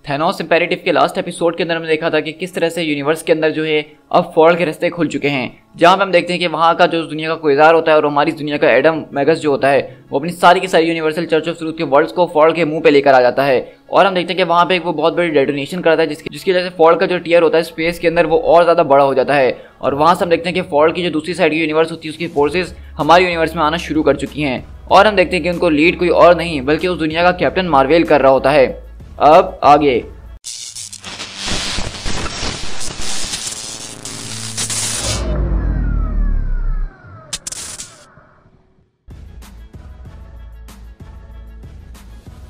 Thanos imperative के last episode के अंदर हमने देखा था कि किस तरह से यूनिवर्स के अंदर जो है अब फॉल के रास्ते खुल चुके हैं, जहां पे हम देखते हैं कि वहां का जो दुनिया का कोयदार होता है और हमारी दुनिया का एडम मैगस जो होता है वो अपनी सारी की सारी यूनिवर्सल चर्च ऑफ ट्रूथ के वर्ड्स को फॉल के मुंह पे लेकर आ जाता है। और हम देखते हैं कि वहां पे एक वो बहुत बड़ी डेटोनेशन करता है जिसकी वजह से फॉल का जो टीयर होता है स्पेस के अंदर वो और ज्यादा बड़ा हो जाता है। और वहां से हम देखते हैं कि फॉल की जो दूसरी साइड की यूनिवर्स होती है उसकी फोर्सेज हमारी यूनिवर्स में आना शुरू कर चुकी हैं। और हम देखते हैं कि उनको लीड कोई और नहीं बल्कि उस दुनिया का कैप्टन मार्वेल कर रहा होता है। अब आगे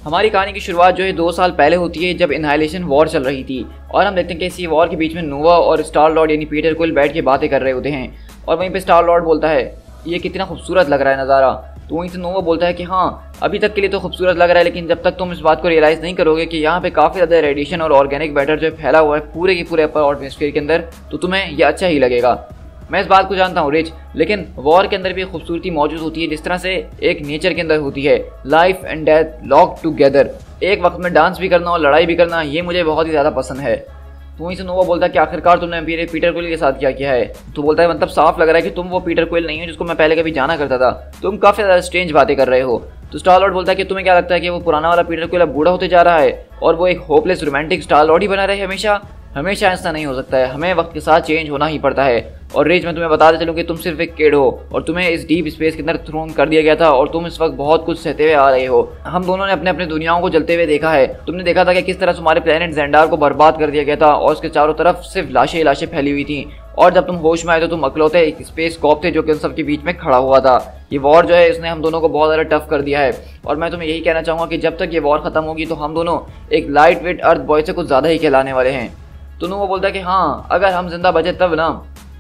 हमारी कहानी की शुरुआत जो है 2 साल पहले होती है जब इनहाइलेशन वॉर चल रही थी। और हम देखते हैं कि इसी वॉर के बीच में नोवा और स्टार लॉर्ड यानी पीटर क्विल बैठ के बातें कर रहे होते हैं। और वहीं पे स्टार लॉर्ड बोलता है ये कितना खूबसूरत लग रहा है नज़ारा। तो वहीं से नोवा बोलता है कि हाँ अभी तक के लिए तो खूबसूरत लग रहा है, लेकिन जब तक तुम इस बात को रियलाइज़ नहीं करोगे कि यहाँ पे काफ़ी ज़्यादा रेडिएशन और ऑर्गेनिक मैटर जो फैला हुआ है पूरे के पूरे अपर एटमॉस्फेयर के अंदर, तो तुम्हें यह अच्छा ही लगेगा। मैं इस बात को जानता हूँ रिच, लेकिन वॉर के अंदर भी एक खूबसूरती मौजूद होती है जिस तरह से एक नेचर के अंदर होती है। Life and death lock together, एक वक्त में डांस भी करना और लड़ाई भी करना, ये मुझे बहुत ही ज़्यादा पसंद है। तो वहीं से नोवा बोलता है कि आखिरकार तुमने पीटर क्विल के साथ क्या किया है। तो बोलता है मतलब साफ लग रहा है कि तुम वो पीटर क्विल नहीं हो जिसको मैं पहले कभी जाना करता था, तुम काफ़ी ज़्यादा स्ट्रेंज बातें कर रहे हो। तो स्टार लॉर्ड बोलता है कि तुम्हें क्या लगता है कि वो पुराना वाला पीटर क्विल अब बूढ़ा होते जा रहा है और वो एक होपलेस रोमांटिक स्टार लॉर्ड ही बना रहे हमेशा? हमेशा ऐसा नहीं हो सकता है, हमें वक्त के साथ चेंज होना ही पड़ता है। और रेज मैं तुम्हें बताते चलूँ कि तुम सिर्फ एक किड हो और तुम्हें इस डीप स्पेस के अंदर थ्रोन कर दिया गया था और तुम इस वक्त बहुत कुछ सहते हुए आ रहे हो। हम दोनों ने अपने अपने दुनियाओं को जलते हुए देखा है। तुमने देखा था कि किस तरह तुम्हारे प्लेनेट ज़ेंडार को बर्बाद कर दिया गया था और उसके चारों तरफ सिर्फ लाशें लाशें फैली हुई थी। और जब तुम होश में आए तो तुम अकलौते एक स्पेस कॉप थे जो कि उन सबके बीच में खड़ा हुआ था। ये वॉर जो है इसने हम दोनों को बहुत ज़्यादा टफ कर दिया है। और मैं तुम्हें यही कहना चाहूँगा कि जब तक ये वॉर खत्म होगी तो हम दोनों एक लाइट वेट अर्थ बॉय से कुछ ज़्यादा ही कहलाने वाले हैं। तो वो बोलता है कि हाँ अगर हम जिंदा बचे तब ना।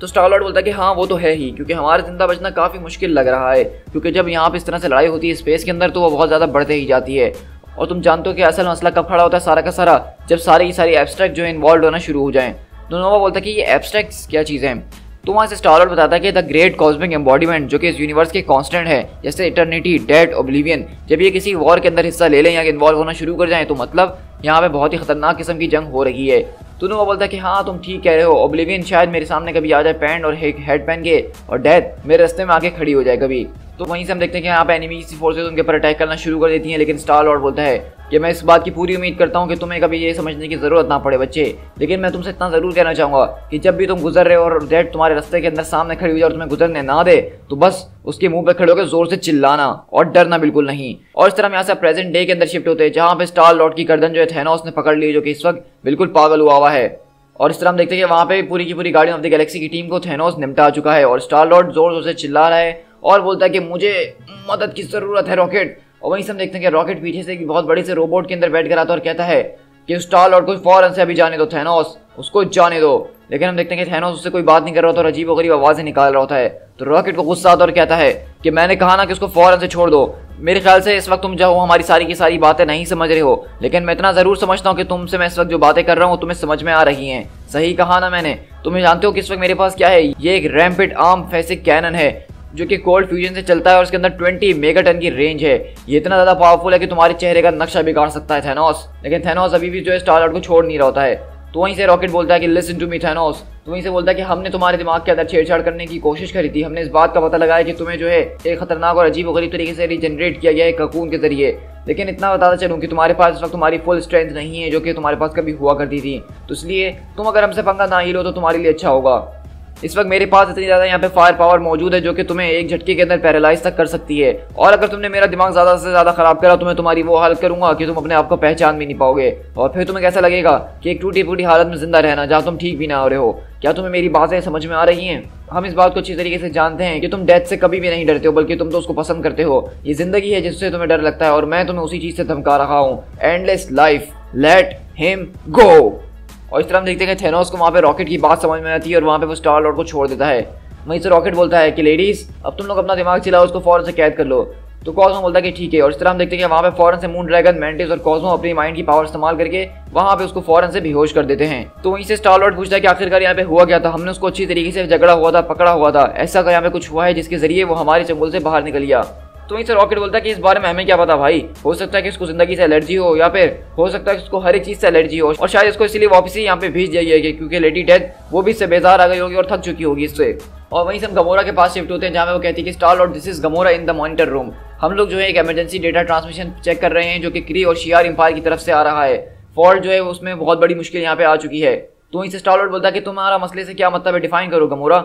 तो स्टार लॉर्ड बोलता है कि हाँ वो तो है ही, क्योंकि हमारा जिंदा बचना काफ़ी मुश्किल लग रहा है, क्योंकि जब यहाँ पे इस तरह से लड़ाई होती है स्पेस के अंदर तो वो बहुत ज़्यादा बढ़ते ही जाती है। और तुम जानते हो कि असल मसला कब खड़ा होता है सारा का सारा, जब सारी की सारी एब्स्ट्रैक्ट जो है इन्वॉल्व होना शुरू हो जाएं। तो नोवा बोलता है कि ये एब्स्ट्रैक्ट्स क्या चीज़ें हैं। तो वहाँ से स्टार लॉर्ड बताता है कि द ग्रेट कॉस्मिक एम्बॉडीमेंट जो कि इस यूनिवर्स के कांस्टेंट है, जैसे इटर्निटी, डेथ, ओब्लिवियन, जब ये किसी वॉर के अंदर हिस्सा ले लें या इन्वॉल्व होना शुरू कर जाएं तो मतलब यहाँ पे बहुत ही खतरनाक किस्म की जंग हो रही है। तो वो बोलता है कि हाँ तुम ठीक कह रहे हो, ओब्लिवियन शायद मेरे सामने कभी आ जाए पैंट और हेड पहन के, और डेथ मेरे रास्ते में आके खड़ी हो जाए कभी। तो वहीं से हम देखते हैं कि यहाँ पे एनिमी की फोर्सेस उनके ऊपर अटैक करना शुरू कर देती हैं। लेकिन स्टार लॉर्ड बोलता है कि मैं इस बात की पूरी उम्मीद करता हूँ कि तुम्हें कभी ये समझने की ज़रूरत ना पड़े बच्चे, लेकिन मैं तुमसे इतना ज़रूर कहना चाहूँगा कि जब भी तुम गुजर रहे हो और डेथ तुम्हारे रास्ते के अंदर सामने खड़ी हो जाए और तुम्हें गुजरने ना दे तो बस उसके मुंह पे खड़े होकर जोर से चिल्लाना और डरना बिल्कुल नहीं। और इस तरह हम यहाँ से प्रेजेंट डे के अंदर शिफ्ट होते हैं जहाँ पे स्टार लॉर्ड की गर्दन जो है थैनोस ने पकड़ ली, जो कि इस वक्त बिल्कुल पागल हुआ है। और इस तरह हम देखते हैं कि वहाँ पे पूरी की पूरी गार्डियन ऑफ द गैलेक्सी की टीम को थैनोस निपटा चुका है और स्टार लॉर्ड जोर जोर से चिल्ला रहा है और बोलता है कि मुझे मदद की ज़रूरत है रॉकेट। और वहीं से हम देखते हैं कि रॉकेट पीछे से एक बहुत बड़े से रोबोट के अंदर बैठ कर आता है और कहता है कि स्टार लॉर्ड को फौरन से अभी जाने दो थैनोस, उसको जाने दो। लेकिन हम देखते हैं कि थैनोस उससे कोई बात नहीं कर रहा होता और अजीब गरीब आवाज़ें निकाल रहा होता है। तो रॉकेट को गुस्सा आता और कहता है कि मैंने कहा ना कि उसको फौरन से छोड़ दो। मेरे ख्याल से इस वक्त तुम जो हमारी सारी की सारी बातें नहीं समझ रहे हो, लेकिन मैं इतना ज़रूर समझता हूँ कि तुमसे मैं इस वक्त जो बातें कर रहा हूँ तुम्हें समझ में आ रही हैं। सही कहा ना मैंने? तुम्हें जानते हो कि इस वक्त मेरे पास क्या है? ये एक रैम्पिड आर्म फेसिक कैनन है जो कि कोल्ड फ्यूजन से चलता है और उसके अंदर 20 मेगाटन की रेंज है। ये इतना ज़्यादा पावरफुल है कि तुम्हारे चेहरे का नक्शा बिगाड़ सकता है थैनोस। लेकिन थैनोस अभी भी जो है स्टार लॉर्ड को छोड़ नहीं रहा होता है। तो वहीं से रॉकेट बोलता है कि लिसन टू मी थैनोस। तो वहीं से बोलता है कि हमने तुम्हारे दिमाग के अंदर छेड़छाड़ करने की कोशिश करी थी, हमने इस बात का पता लगाया कि तुम्हें जो है एक खतरनाक और अजीब गरीब तरीके से रिजनरेट किया गया है ककून के जरिए। लेकिन इतना बताता चलूँ कि तुम्हारे पास इस वक्त तुम्हारी फुल स्ट्रेंथ नहीं है जो कि तुम्हारे पास कभी हुआ करती थी। तो इसलिए तुम अगर हमसे पंगा ना ही लो तो तुम्हारे लिए अच्छा होगा। इस वक्त मेरे पास इतनी ज़्यादा यहाँ पे फायर पावर मौजूद है जो कि तुम्हें एक झटके के अंदर पैरालाइज तक कर सकती है। और अगर तुमने मेरा दिमाग ज़्यादा से ज़्यादा ख़राब करा तो मैं तुम्हारी वो हालत करूँगा कि तुम अपने आप को पहचान भी नहीं पाओगे। और फिर तुम्हें कैसा लगेगा कि एक टूटी फूटी हालत में जिंदा रहना जहाँ तुम ठीक भी ना हो रहे हो। क्या तुम्हें मेरी बातें समझ में आ रही हैं? हम इस बात को अच्छी तरीके से जानते हैं कि तुम डेथ से कभी भी नहीं डरते हो, बल्कि तुम तो उसको पसंद करते हो। ये जिंदगी है जिससे तुम्हें डर लगता है और मैं तुम्हें उसी चीज़ से धमका रहा हूँ। Endless life, let him go. और इस तरह हम देखते हैं कि थैनोस को वहाँ पे रॉकेट की बात समझ में आती है और वहाँ पे वो स्टार लॉर्ड को छोड़ देता है। वहीं से रॉकेट बोलता है कि लेडीज़ अब तुम लोग अपना दिमाग चलाओ, उसको फौरन से कैद कर लो। तो कॉस्मो बोलता है कि ठीक है। और इस तरह हम देखते हैं कि वहाँ पे फौरन से मून ड्रैगन, मैंटिस और कॉस्मो अपनी माइंड की पावर इस्तेमाल करके वहाँ पे उसको फौरन से बेहोश कर देते हैं। तो वहीं से स्टार लॉर्ड पूछता है कि आखिरकार यहाँ पे हुआ क्या था? हमने उसको अच्छी तरीके से झगड़ा हुआ था, पकड़ा हुआ था, ऐसा यहाँ पे कुछ हुआ है जिसके जरिए वो हमारे चंगुल से बाहर निकल गया? तो वहीं से रॉकेट बोलता है कि इस बारे में हमें क्या पता भाई, हो सकता है कि उसको जिंदगी से एलर्जी हो या फिर हो सकता है कि उसको हर एक चीज से एलर्जी हो और शायद इसको इसलिए वापस ही यहाँ पे भेज दिया गया क्योंकि लेडी डेथ वो भी इससे बेजार आ गई होगी और थक चुकी होगी इससे। और वहीं से हम गमोरा के पास शिफ्ट होते हैं जहाँ पे वो कहती है कि Star Lord this is Gamora in the monitor room. हम लोग जो है एक इमरजेंसी डेटा ट्रांसमिशन चेक कर रहे हैं जो कि क्री और शियार एम्पायर की तरफ से आ रहा है। फॉल्ट जो है उसमें बहुत बड़ी मुश्किल यहाँ पे आ चुकी है। तो वहीं से स्टार लॉर्ड बोलता है कि तुम्हारा मसले से क्या मतलब है, डिफाइन करो गमोरा।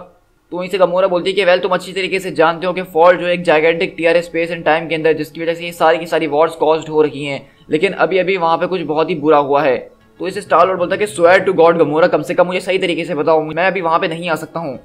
तो वहीं से गमोरा बोलती है कि वेल तुम अच्छी तरीके से जानते हो कि फॉल्ट जो एक जाइगेंटिक टीयर है स्पेस एंड टाइम के अंदर जिसकी वजह से ये सारी की सारी वॉर्स कॉज्ड हो रही हैं, लेकिन अभी अभी वहाँ पे कुछ बहुत ही बुरा हुआ है। तो इसे स्टार लॉर्ड बोलता है कि स्वेयर टू गॉड गमोरा, कम से कम मुझे सही तरीके से बताओ, मैं अभी वहाँ पे नहीं आ सकता हूँ।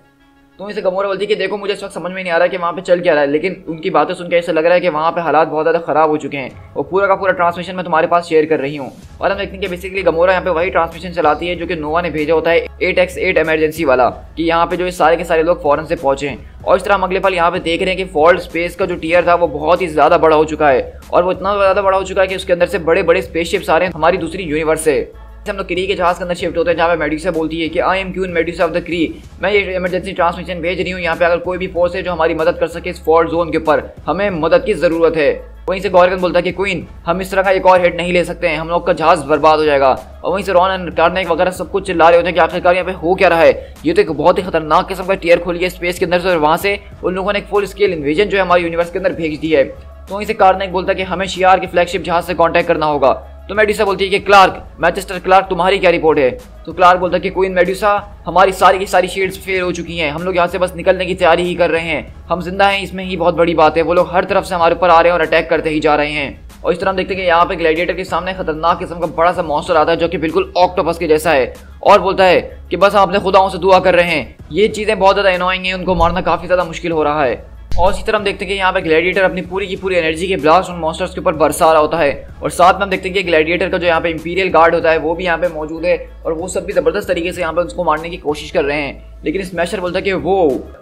तो इसे गमोरा बोलती है कि देखो मुझे इस वक्त समझ में नहीं आ रहा है कि वहाँ पे चल क्या रहा है, लेकिन उनकी बातें सुनकर ऐसा लग रहा है कि वहाँ पे हालात बहुत ज़्यादा खराब हो चुके हैं और पूरा का पूरा ट्रांसमिशन मैं तुम्हारे पास शेयर कर रही हूँ। और हम देखते हैं कि बेसिकली गमोरा यहाँ पे वही ट्रांसमिशन चलाती है जो कि नोवा ने भेजा होता है 8x8 इमरजेंसी वाला, कि यहाँ पे जो ये सारे के सारे लोग फौरन से पहुंचे हैं। और इस तरह हम अगले पल यहाँ पे देख रहे हैं कि फॉल्ट स्पेस का जो टीयर था वो बहुत ही ज़्यादा बड़ा हो चुका है और वो इतना ज़्यादा बड़ा हो चुका है कि उसके अंदर से बड़े बड़े स्पेसशिप्स आ रहे हैं हमारी दूसरी यूनिवर्स से। हम लोग क्री के जहाज के अंदर शिफ्ट होते हैं जहाँ पे मेडुसा बोलती है कि I am queen Medusa of the क्री, मैं ये इमरजेंसी ट्रांसमिशन भेज रही हूँ, यहाँ पे अगर कोई भी फोर्स है जो हमारी मदद कर सके इस फॉल्ट जोन के ऊपर, हमें मदद की ज़रूरत है। वहीं से गॉर्गन बोलता है कि क्वीन हम इस तरह का एक और हिट नहीं ले सकते हैं, हम लोग का जहाज बर्बाद हो जाएगा। और वहीं से रॉन एंड कार्नेक वगैरह सब कुछ चिल्ला रहे होते हैं कि आखिरकार यहाँ पे हो क्या रहा है, ये तो एक बहुत ही खतरनाक किस्म का टीयर खुल गया स्पेस के अंदर से और वहाँ से उन लोगों ने एक फुल स्केल इन्वेजन जो है हमारी यूनिवर्स के अंदर भेज दी है। तो वहीं से कार्नेक बोलता है कि हमें शियार के फ्लैगशिप जहाज से कॉन्टैक्ट करना होगा। तो मेडुसा बोलती है कि क्लार्क, मैचेस्टर क्लार्क, तुम्हारी क्या रिपोर्ट है। तो क्लार्क बोलता है कि क्वीन मेडुसा हमारी सारी की सारी शील्ड्स फेल हो चुकी हैं, हम लोग यहाँ से बस निकलने की तैयारी ही कर रहे हैं, हम जिंदा हैं इसमें ही बहुत बड़ी बात है, वो लोग हर तरफ से हमारे ऊपर आ रहे हैं और अटैक करते ही जा रहे हैं। और इस तरह हम देखते हैं कि यहाँ पे ग्लैडिएटर के सामने खतरनाक किस्म का बड़ा सा मॉन्स्टर आता है जो कि बिल्कुल ऑक्टोपस के जैसा है और बोलता है कि बस हम अपने खुदाओं से दुआ कर रहे हैं, ये चीज़ें बहुत ज़्यादा एनोइंग हैं, उनको मारना काफ़ी ज़्यादा मुश्किल हो रहा है। और इसी तरह हम देखते हैं कि यहाँ पे ग्लैडिएटर अपनी पूरी की पूरी एनर्जी के ब्लास्ट उन मॉन्स्टर्स के ऊपर बरसा रहा होता है और साथ में हम देखते हैं कि ग्लैडिएटर का जो यहाँ पे इंपीरियल गार्ड होता है वो भी यहाँ पे मौजूद है और वो सब भी ज़बरदस्त तरीके से यहाँ पे उसको मारने की कोशिश कर रहे हैं। लेकिन स्मैशर बोलता है कि वो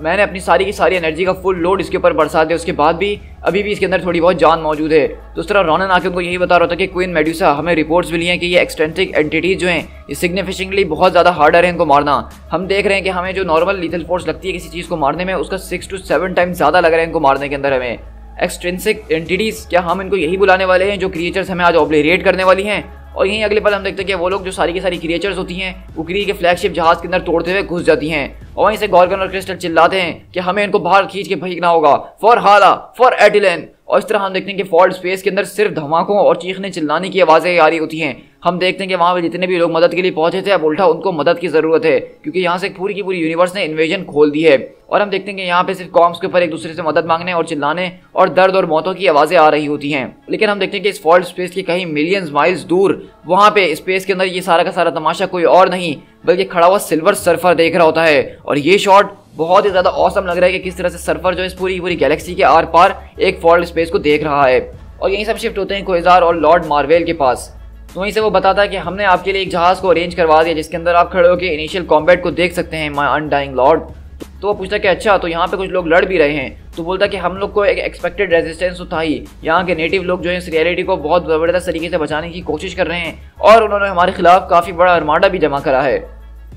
मैंने अपनी सारी की सारी एनर्जी का फुल लोड इसके ऊपर बरसा दिया, उसके बाद भी अभी भी इसके अंदर थोड़ी बहुत जान मौजूद है। तो उस तरह रॉनन आके उनको यही बता रहा था कि क्वीन मेडुसा हमें रिपोर्ट्स मिली हैं कि ये एक्सटेंट्रिक एंटिटीज जो हैं ये सिग्निफिकेंटली बहुत ज़्यादा हार्डर है इनको मारना। हम देख रहे हैं कि हमें जो नॉर्मल लीथल फोर्स लगती है किसी चीज़ को मारने में उसका 6 to 7 टाइम्स ज़्यादा लग रहा है इनको मारने के अंदर हमें। एक्सट्रिंसिक एंटिटीज, क्या हम इनको यही बुलाने वाले हैं जो क्रिएचर्स हमें आज ऑब्लेरिएट करने वाली हैं। और यहीं अगले पल हम देखते हैं कि वो लोग जो सारी की सारी क्रिएचर्स होती हैं वो क्री के फ्लैगशिप जहाज के अंदर तोड़ते हुए घुस जाती हैं और वहीं से गॉर्गन और क्रिस्टल चिल्लाते हैं कि हमें इनको बाहर खींच के फेंकना होगा फॉर हाला फॉर एटिलेन। और इस तरह हम देखते हैं कि फॉल्ट स्पेस के अंदर सिर्फ धमाकों और चीखने चिल्लाने की आवाज़ें आ रही होती हैं। हम देखते हैं कि वहाँ पे जितने भी लोग मदद के लिए पहुंचे थे अब उल्टा उनको मदद की ज़रूरत है क्योंकि यहाँ से पूरी की पूरी यूनिवर्स ने इन्वेजन खोल दी है। और हम देखते हैं कि यहाँ पे सिर्फ कॉम्स के ऊपर एक दूसरे से मदद मांगने और चिल्लाने और दर्द और मौतों की आवाज़ें आ रही होती हैं। लेकिन हम देखते हैं कि इस फॉल्ट स्पेस के कहीं मिलियंस माइल्स दूर वहाँ पे स्पेस के अंदर ये सारा का सारा तमाशा कोई और नहीं बल्कि खड़ा हुआ सिल्वर सर्फर देख रहा होता है। और ये शॉट बहुत ही ज़्यादा औसम लग रहा है कि किस तरह से सर्फर जो इस पूरी गैलेक्सी के आर पार एक फॉल्ट स्पेस को देख रहा है। और यहीं सब शिफ्ट होते हैं क्वेज़ार और लॉर्ड मार्वेल के पास। तो वहीं से वो बताता है कि हमने आपके लिए एक जहाज़ को अरेंज करवा दिया जिसके अंदर आप खड़े होकर इनिशियल कॉम्बैट को देख सकते हैं माय अनडाइंग लॉर्ड। तो वो पूछता कि अच्छा तो यहाँ पे कुछ लोग लड़ भी रहे हैं। तो बोलता कि हम लोग को एक एक्सपेक्टेड रेजिस्टेंस तो था ही, यहाँ के नेटिव लोग जो है इस रियलिटी को बहुत ज़बरदस्त तरीके से बचाने की कोशिश कर रहे हैं और उन्होंने हमारे खिलाफ काफ़ी बड़ा अरमाडा भी जमा करा है।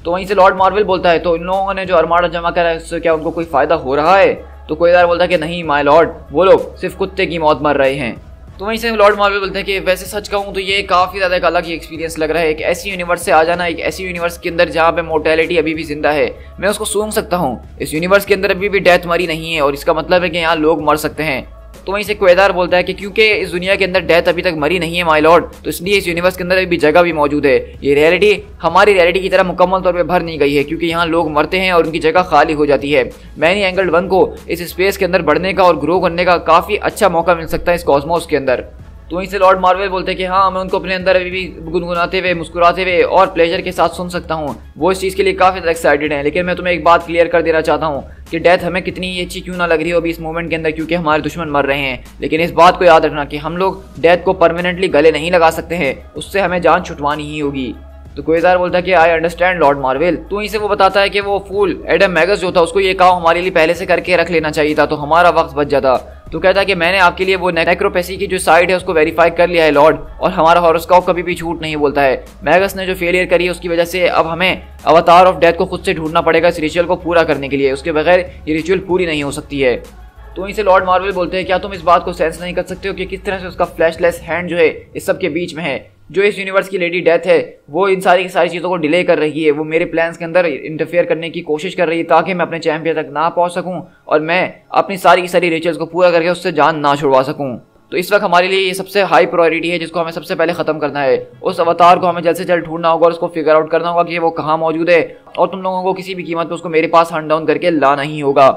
तो वहीं से लॉर्ड मार्वेल बोलता है तो इन लोगों ने जो अरमाडा जमा करा है उससे क्या उनको कोई फ़ायदा हो रहा है। तो कोईदार बोलता है कि नहीं माय लॉर्ड, वो लोग सिर्फ कुत्ते की मौत मर रहे हैं। तो वहीं से लॉर्ड मार्वेल बोलते हैं कि वैसे सच कहूँ तो ये काफ़ी ज़्यादा एक अलग ही एक्सपीरियंस लग रहा है, एक ऐसी यूनिवर्स से आ जाना, एक ऐसी यूनिवर्स के अंदर जहाँ पे मोर्टेलिटी अभी भी जिंदा है, मैं उसको सूंघ सकता हूँ। इस यूनिवर्स के अंदर अभी भी डेथ मरी नहीं है और इसका मतलब है कि यहाँ लोग मर सकते हैं। तो वहीं से क्वेदार बोलता है कि क्योंकि इस दुनिया के अंदर डेथ अभी तक मरी नहीं है माय लॉर्ड, तो इसलिए इस यूनिवर्स के अंदर अभी जगह भी मौजूद है। ये रियलिटी हमारी रियलिटी की तरह मुकम्मल तौर पे भर नहीं गई है क्योंकि यहाँ लोग मरते हैं और उनकी जगह खाली हो जाती है। मैनी एंगल्ड वन को इस स्पेस के अंदर बढ़ने का और ग्रो करने का काफ़ी अच्छा मौका मिल सकता है इस कॉस्मोस के अंदर। तो वहीं से लॉर्ड मार्वेल बोलते हैं कि हाँ मैं उनको अपने अंदर अभी भी गुनगुनाते हुए, मुस्कुराते हुए और प्लेजर के साथ सुन सकता हूँ, वो इस चीज़ के लिए काफ़ी एक्साइटेड हैं। लेकिन मैं तुम्हें एक बात क्लियर कर देना चाहता हूँ कि डेथ हमें कितनी अच्छी क्यों ना लग रही हो अभी इस मोमेंट के अंदर क्योंकि हमारे दुश्मन मर रहे हैं, लेकिन इस बात को याद रखना कि हम लोग डेथ को परमानेंटली गले नहीं लगा सकते हैं, उससे हमें जान छुटवानी ही होगी। तो कोईदार बोलता है कि आई अंडरस्टैंड लॉर्ड मार्वेल। तो वहीं से वो बताता है कि वो फूल एडम मैगस जो था उसको ये काम हमारे लिए पहले से करके रख लेना चाहिए था तो हमारा वक्त बच जाता। तो कहता है कि मैंने आपके लिए वो नेक्रोपेसी की जो साइड है उसको वेरीफाई कर लिया है लॉर्ड, और हमारा हॉरोस्कोप कभी भी झूठ नहीं बोलता है। मैगस ने जो फेलियर करी है उसकी वजह से अब हमें अवतार ऑफ डेथ को खुद से ढूंढना पड़ेगा इस रिचुअल को पूरा करने के लिए, उसके बगैर ये रिचुअल पूरी नहीं हो सकती है। तो वहीं से लॉर्ड मार्वल बोलते हैं क्या तुम इस बात को सेंस नहीं कर सकते हो कि किस तरह से उसका फ्लैशलेस हैंड जो है इस सब के बीच में है। जो इस यूनिवर्स की लेडी डेथ है वो इन सारी की सारी चीज़ों को डिले कर रही है, वो मेरे प्लान्स के अंदर इंटरफेयर करने की कोशिश कर रही है ताकि मैं अपने चैंपियन तक ना पहुंच सकूं और मैं अपनी सारी की सारी रिचुअल्स को पूरा करके उससे जान ना छुड़वा सकूं। तो इस वक्त हमारे लिए ये सबसे हाई प्रायोरिटी है जिसको हमें सबसे पहले ख़त्म करना है। उस अवतार को हमें जल्द से जल्द ढूंढना होगा और उसको फिगर आउट करना होगा कि वो कहाँ मौजूद है और तुम लोगों को किसी भी कीमत पर उसको मेरे पास हंट डाउन करके लाना ही होगा।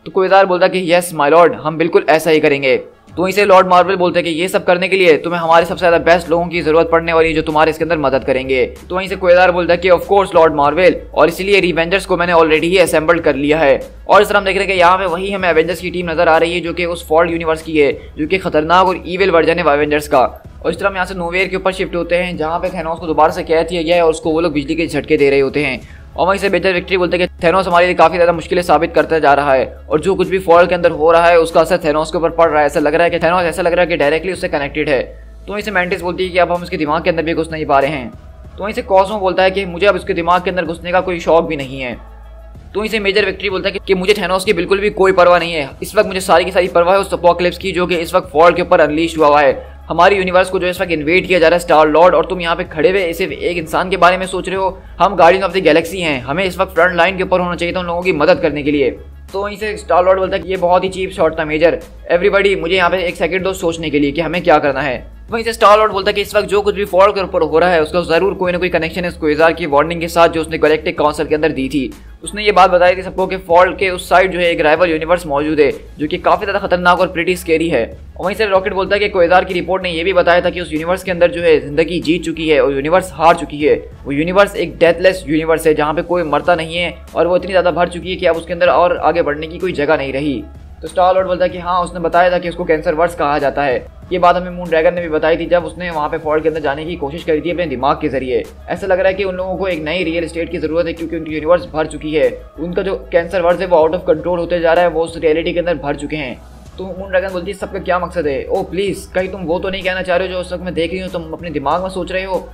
तो क्वेज़ार बोलता है कि यस माय लॉर्ड, हम बिल्कुल ऐसा ही करेंगे। तो इसे लॉर्ड मार्वल बोलते हैं कि ये सब करने के लिए तुम्हें हमारे सबसे ज़्यादा बेस्ट लोगों की ज़रूरत पड़ने वाली है जो तुम्हारे इसके अंदर मदद करेंगे। तो वहीं से क्वेज़ार बोलता है कि ऑफ कोर्स लॉर्ड मार्वल, और इसीलिए रिवेंजर्स को मैंने ऑलरेडी ही असेंबल कर लिया है। और इस तरह हम देख रहे हैं कि यहाँ पे वही हमें एवेंजर्स की टीम नजर आ रही है जो कि उस फॉल्ट यूनिवर्स की है, जो कि खतरनाक और ईविल वर्जन है एवेंजर्स का। और इस तरह हम यहाँ से नोवेयर के ऊपर शिफ्ट होते हैं जहाँ पे थैनोस को दोबारा से कैद किया गया है और उसको वो लोग बिजली के झटके दे रहे होते हैं। और वहीं से मेजर विक्ट्री बोलते हैं कि थैनोस हमारे लिए काफ़ी ज़्यादा मुश्किलें साबित करता जा रहा है और जो कुछ भी फॉल के अंदर हो रहा है उसका असर थैनोस के ऊपर पड़ रहा है। ऐसा लग रहा है कि थैनोस ऐसा लग रहा है कि डायरेक्टली उससे कनेक्टेड है। तो वहीं से मैंटिस बोलती है कि अब हम उसके दिमाग के अंदर भी घुस नहीं पा रहे हैं। तो वहीं से कॉस्मो बोलता है कि मुझे अब उसके दिमाग के अंदर घुसने का कोई शौक भी नहीं है। तो इसे मेजर विक्ट्री बोलता है कि मुझे थैनोस की बिल्कुल भी कोई परवाह नहीं है। इस वक्त मुझे सारी की सारी परवाह है उस अपोकलिप्स की जो कि इस वक्त फॉल के ऊपर अनलीश हुआ है। हमारी यूनिवर्स को जो इस वक्त इन्वेट किया जा रहा है स्टार लॉर्ड, और तुम यहाँ पे खड़े हुए सिर्फ एक इंसान के बारे में सोच रहे हो। हम गार्डियन ऑफ द गैलेक्सी हैं, हमें इस वक्त फ्रंट लाइन के ऊपर होना चाहिए था उन लोगों की मदद करने के लिए। तो वहीं से स्टार लॉर्ड बोलता है कि ये बहुत ही चीप शॉट था मेजर, एवरीबॉडी मुझे यहाँ पे एक सेकंड दो सोचने के लिए कि हमें क्या करना है। वहीं से स्टार लॉर्ड बोलता है कि इस वक्त जो कुछ भी फॉल के ऊपर हो रहा है उसका जरूर कोई ना कोई कनेक्शन है क्वेज़ार की वार्निंग के साथ जो उसने गैलेक्टिक काउंसिल के अंदर दी थी। उसने ये बात बताई थी सबको कि फॉल के उस साइड जो है एक राइवल यूनिवर्स मौजूद है जो कि काफी ज्यादा खतरनाक और प्रीटी स्केरी है। और वहीं से रॉकेट बोलता है कि क्वेज़ार की रिपोर्ट ने यह भी बताया था कि उस यूनिवर्स के अंदर जो है जिंदगी जीत चुकी है और यूनिवर्स हार चुकी है। वो यूनिवर्स एक डेथलेस यूनिवर्स है जहाँ पे कोई मरता नहीं है और वो इतनी ज्यादा भर चुकी है कि अब उसके अंदर और आगे बढ़ने की कोई जगह नहीं रही। तो स्टार लॉर्ड बोलता है कि हाँ उसने बताया था कि उसको कैंसर वर्स कहा जाता है। ये बात हमें मून ड्रैगन ने भी बताई थी जब उसने वहाँ पे फॉल्ट के अंदर जाने की कोशिश करी थी अपने दिमाग के जरिए। ऐसा लग रहा है कि उन लोगों को एक नई रियल एस्टेट की जरूरत है क्योंकि उनकी यूनिवर्स भर चुकी है। उनका जो कैंसर वर्स है वो आउट ऑफ कंट्रोल होते जा रहा है, वो उस रियलिटी के अंदर भर चुके हैं। तो मून ड्रैगन बोलती है सबका क्या मकसद है? ओ प्लीज कहीं तुम वो तो नहीं कहना चाह रहे हो जो उस वक्त मैं देख रही हूँ तुम अपने दिमाग में सोच रहे हो।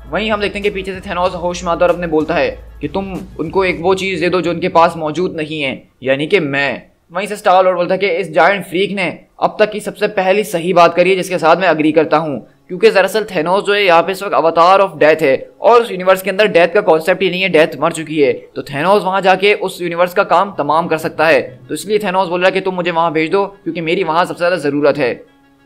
वहीं हम देखते हैं कि पीछे से थैनोस होश में आता और अपने बोलता है कि तुम उनको एक वो चीज़ दे दो जो उनके पास मौजूद नहीं है, यानी कि मैं। वहीं से स्टार लॉर्ड बोलता है कि इस जायंट फ्रीक ने अब तक की सबसे पहली सही बात करी है जिसके साथ मैं अग्री करता हूँ, क्योंकि दरअसल थैनोस जो है यहाँ पे इस वक्त अवतार ऑफ डेथ है और उस यूनिवर्स के अंदर डेथ का कॉन्सेप्ट ही नहीं है, डेथ मर चुकी है। तो थैनोस वहां जाके उस यूनिवर्स का काम तमाम कर सकता है। तो इसलिए थैनोस बोल रहा है कि तुम मुझे वहां भेज दो क्योंकि मेरी वहां सबसे ज्यादा जरूरत है।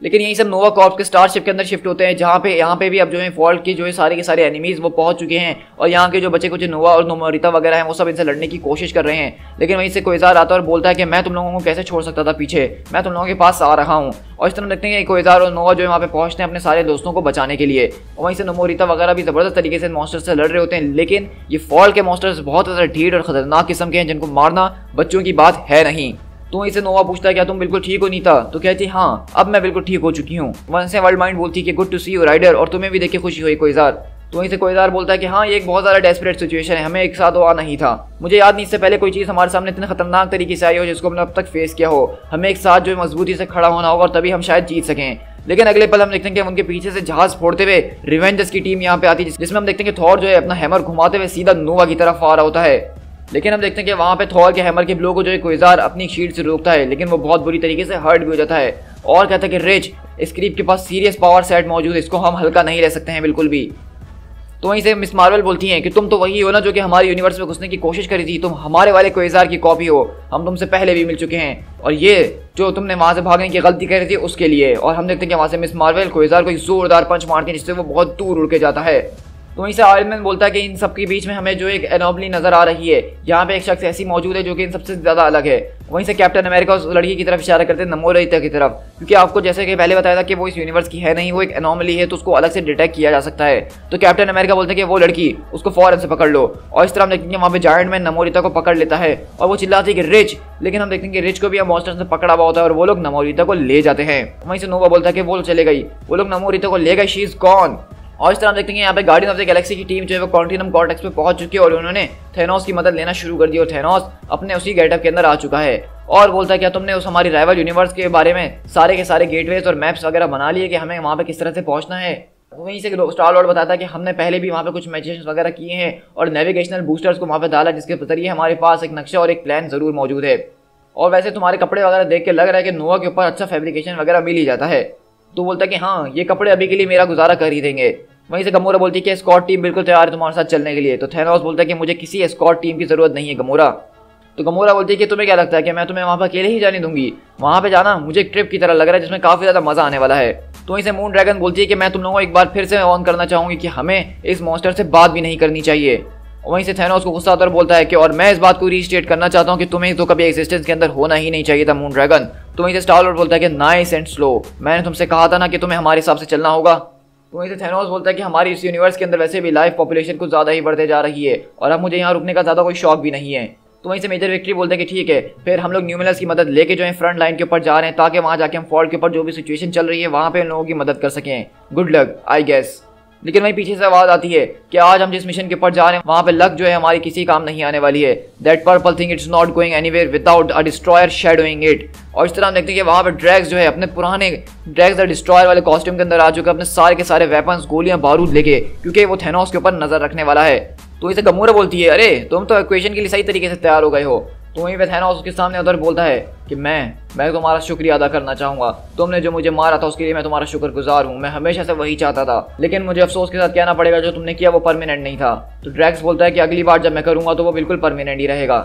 लेकिन यही सब नोवा कॉर्प्स के स्टारशिप के अंदर शिफ्ट होते हैं जहाँ पे भी अब जो है फॉल्ट के जो है सारे के सारे एनिमीज वो पहुंच चुके हैं और यहाँ के जो बच्चे कुछ नोवा और नोमोरिता वगैरह हैं वो सब इनसे लड़ने की कोशिश कर रहे हैं। लेकिन वहीं से क्वेज़ार आता है और बोलता है कि मैं तुम लोगों को कैसे छोड़ सकता था पीछे, मैं तुम लोगों के पास आ रहा हूँ। और इस तरह देखते हैं कि क्वेज़ार और नोवा जो है वहाँ पे पहुँचते हैं अपने सारे दोस्तों को बचाने के लिए। और वहीं से नोमोरिता वगैरह भी ज़बरदस्त तरीके से मॉन्स्टर से लड़ रहे होते हैं, लेकिन ये फॉल के मॉन्स्टर्स बहुत ज़्यादा ढीठ और खतरनाक किस्म के हैं जिनको मारना बच्चों की बात है नहीं। तो इसे नोवा पूछता है क्या तुम बिल्कुल ठीक हो नीता? तो कहती हाँ अब मैं बिल्कुल ठीक हो चुकी हूँ। वहीं से वर्ल्ड माइंड बोलती है कि good to see you Rider, और तुम्हें भी देख के खुशी हुई क्वेज़ार। तो वहीं से क्वेज़ार बोलता है कि हाँ ये एक बहुत ज़्यादा डेस्परेट सिचुएशन है, हमें एक साथ वो आना ही था। मुझे याद नहीं इससे पहले कोई चीज़ हमारे सामने इतने खतरनाक तरीके से आई हो जिसको हमने अब तक फेस किया हो। हमें एक साथ जो है मजबूती से खड़ा होना होगा और तभी हम शायद जीत सकें। लेकिन अगले पल हम देखते हैं कि उनके पीछे से जहाज फोड़ते हुए रिवेंजर्स की टीम यहाँ पे आती है जिसमें हम देखते हैं कि थॉर जो है अपना हैमर घुमाते हुए सीधा नोवा की तरफ आ रहा होता है। लेकिन हम देखते हैं कि वहाँ पे थॉर के हैमर के ब्लो को जो है क्वेज़ार अपनी शील्ड से रोकता है, लेकिन वो बहुत बुरी तरीके से हर्ट भी हो जाता है और कहता है कि रिच इस क्रीप के पास सीरियस पावर सेट मौजूद है, इसको हम हल्का नहीं ले सकते हैं बिल्कुल भी। तो वहीं से मिस मार्वल बोलती हैं कि तुम तो वही हो ना जो कि हमारे यूनिवर्स में घुसने की कोशिश करी थी, तुम हमारे वाले क्वेज़ार की कॉपी हो, हम तुमसे पहले भी मिल चुके हैं और ये जो तुमने वहाँ से भागने की गलती करी थी उसके लिए। और हम देखते हैं कि वहाँ से मिस मार्वल क्वेज़ार को एक जोरदार पंच मारती है जिससे वो बहुत दूर उड़ के जाता है। तो वहीं से आयरन मैन बोलता है कि इन सब के बीच में हमें जो एक एनोमली नजर आ रही है, यहाँ पे एक शख्स ऐसी मौजूद है जो कि इन सबसे ज्यादा अलग है। वहीं से कैप्टन अमेरिका उस लड़की की तरफ इशारा करते हैं नमोरिता की तरफ, क्योंकि आपको जैसे कि पहले बताया था कि वो इस यूनिवर्स की है नहीं, वो एक एनोमली है तो उसको अलग से डिटेक्ट किया जा सकता है। तो कैप्टन अमेरिका बोलते हैं कि वो लड़की उसको फौरन से पकड़ लो। और इस तरह हम देखते हैं वहाँ पे जायंट मैन नमोरिता को पकड़ लेता है और वो चिल्लाती है कि रिच, लेकिन हम देखते हैं कि रिच को भी हम मॉन्स्टर से पकड़ा हुआ होता है और वो लोग नमोरिता को ले जाते हैं। वहीं से नोवा बोलता है कि वो चले गई, वो लोग नमोरिता को ले गए, शी इज गॉन। और इस तरह हम देखते हैं यहाँ पे गार्डियन ऑफ द गैलेक्सी की टीम जो है वो कॉन्टिनम कॉर्टेक्स पे पहुंच चुकी है और उन्होंने थैनोस की मदद लेना शुरू कर दी और थैनोस अपने उसी गेटअप के अंदर आ चुका है और बोलता है क्या तुमने उस हमारी राइवल यूनिवर्स के बारे में सारे के सारे गेटवेज और मैप्स वगैरह बना लिए कि हमें वहाँ पे किस तरह से पहुंचना है? वहीं से स्टार लॉर्ड बताता है कि हमने पहले भी वहाँ पे कुछ मैचेस वगैरह किए हैं और नेविगेशनल बूस्टर्स को वहाँ पे डाला जिसके जरिए हमारे पास एक नक्शा और एक प्लान जरूर मौजूद है। और वैसे तुम्हारे कपड़े वगैरह देख के लग रहा है कि नोवा के ऊपर अच्छा फैब्रिकेशन वगैरह मिल ही जाता है। तो बोलता है कि हाँ ये कपड़े अभी के लिए मेरा गुजारा कर ही देंगे। वहीं से गमोरा बोलती है कि एस्कॉर्ट टीम बिल्कुल तैयार है तुम्हारे साथ चलने के लिए। तो थैनोस बोलता है कि मुझे किसी एस्कॉर्ट टीम की ज़रूरत नहीं है गमोरा। तो गमोरा बोलती है कि तुम्हें क्या लगता है कि मैं तुम्हें वहाँ पर अकेले ही जाने दूंगी? वहाँ पे जाना मुझे एक ट्रिप की तरह लग रहा है जिसमें काफ़ी ज़्यादा मज़ा आने वाला है। तो वहीं से मून ड्रैगन बोलती है कि मैं तुम लोगों को एक बार फिर से ऑन करना चाहूँगी कि हमें इस मॉन्स्टर से बात भी नहीं करनी चाहिए। वहीं से थैनोस को गुस्सा आता और बोलता है कि और मैं इस बात को रीस्टेट करना चाहता हूँ कि तुम्हें तो कभी एग्जिस्टेंस के अंदर होना ही नहीं चाहिए था मून ड्रैगन। तो वहीं से स्टार लॉर्ड बोलता है कि नाइस एंड स्लो, मैंने तुमसे कहा था ना कि तुम्हें हमारे हिसाब से चलना होगा। तो वहीं से थैनोस बोलता है कि हमारी इस यूनिवर्स के अंदर वैसे भी लाइफ पॉपुलेशन कुछ ज़्यादा ही बढ़ते जा रही है और अब मुझे यहाँ रुकने का ज़्यादा कोई शौक भी नहीं है। तो वहीं से मेजर विक्ट्री बोलते हैं कि ठीक है फिर हम लोग न्यूमिनस की मदद लेके जो है फ्रंट लाइन के ऊपर जा रहे हैं ताकि वहाँ जाके हम फॉल्ट के ऊपर जो भी सिचुएशन चल रही है वहाँ पे उन लोगों की मदद कर सकें। Good luck I guess. लेकिन वहीं पीछे से आवाज़ आती है कि आज हम जिस मिशन के ऊपर जा रहे हैं वहाँ पे लक जो है हमारी किसी काम नहीं आने वाली है। That purple thing it's not going anywhere without a destroyer shadowing it. और इस तरह हम देखते हैं कि वहाँ पे ड्रैग्स जो है अपने पुराने ड्रैग्स द डिस्ट्रॉयर वाले कॉस्ट्यूम के अंदर आ चुके अपने सारे के सारे वेपन्स गोलियां बारूद लेके, क्योंकि वो थैनोस के ऊपर नजर रखने वाला है। तो इसे गमोरा बोलती है अरे तुम तो इक्वेशन के लिए सही तरीके से तैयार हो गए हो। तो वहीं पे थैनोस उसके सामने उधर बोलता है कि मैं तुम्हारा शुक्रिया अदा करना चाहूँगा, तुमने जो मुझे मारा था उसके लिए मैं तुम्हारा शुक्रगुजार हूँ, मैं हमेशा से वही चाहता था, लेकिन मुझे अफसोस के साथ कहना पड़ेगा जो तुमने किया वो परमानेंट नहीं था। तो ड्रैक्स बोलता है कि अगली बार जब मैं करूँगा तो वो बिल्कुल परमानेंट ही रहेगा।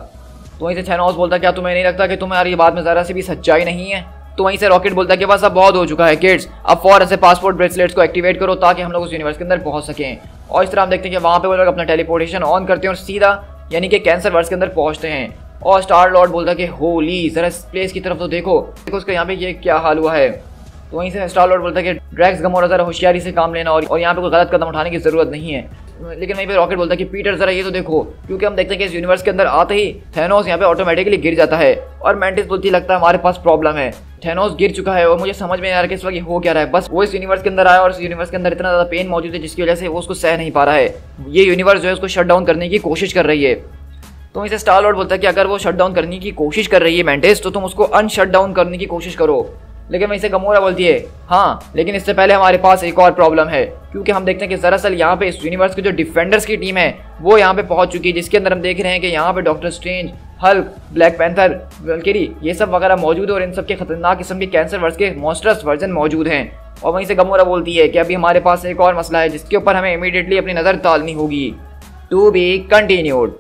तो वहीं से थैनोस बोलता है क्या तुम्हें नहीं लगता कि तुम्हारी बात में ज़रा सी भी सच्चाई नहीं है? तो वहीं से रॉकेट बोलता है कि बस अब बहुत हो चुका है किड्स, अब फौरन से पासपोर्ट ब्रेसलेट्स को एक्टिवेट करो ताकि हम लोग उस यूनिवर्स के अंदर पहुंच सकें। और इस तरह हम देखते हैं कि वहाँ पे वो लोग अपना टेलीपोर्टेशन ऑन करते हैं और सीधा यानी कि कैंसर वर्स के अंदर पहुंचते हैं। और स्टार लॉर्ड बोलता है कि होली जरा इस प्लेस की तरफ तो देखो उसका यहाँ पे ये क्या हाल हुआ है। तो वहीं से स्टार लॉर्ड बोलता है कि ड्रैक्स गमोरा जरा होशियारी से काम लेना और यहाँ पे कोई गलत कदम उठाने की जरूरत नहीं है। लेकिन वहीं पे रॉकेट बोलता है कि पीटर जरा ये तो देखो, क्योंकि हम देखते हैं कि इस यूनिवर्स के अंदर आते ही थैनोस यहाँ पे ऑटोमेटिकली गिर जाता है। और मैंटिस बोलती लगता है हमारे पास प्रॉब्लम है, थैनोस गिर चुका है और मुझे समझ में नहीं आ रहा कि इस वक्त हो क्या रहा है। बस वो इस यूनिवर्स के अंदर आया और इस यूनिवर्स के अंदर इतना ज़्यादा पेन मौजूद है जिसकी वजह से वो उसको सह नहीं पा रहा है। ये यूनिवर्स जो है उसको शट डाउन करने की कोशिश कर रही है। तो इसे स्टार लॉर्ड बोलता है कि अगर वो शट डाउन करने की कोशिश कर रही है मैंटिस तो तुम उसको अनशट डाउन करने की कोशिश करो। लेकिन वहीं से गमोरा बोलती है हाँ लेकिन इससे पहले हमारे पास एक और प्रॉब्लम है, क्योंकि हम देखते हैं कि दरअसल यहाँ पे इस यूनिवर्स की जो डिफेंडर्स की टीम है वो यहाँ पे पहुंच चुकी है, जिसके अंदर हम देख रहे हैं कि यहाँ पे Doctor Strange, Hulk, Black Panther, Valkyrie ये सब वगैरह मौजूद है और इन सब के खतरनाक किस्म के कैंसर वर्स के मॉन्स्टर्स वर्जन मौजूद हैं। और वहीं से गमोरा बोलती है कि अभी हमारे पास एक और मसला है जिसके ऊपर हमें इमीडिएटली अपनी नज़र डालनी होगी। To be continued.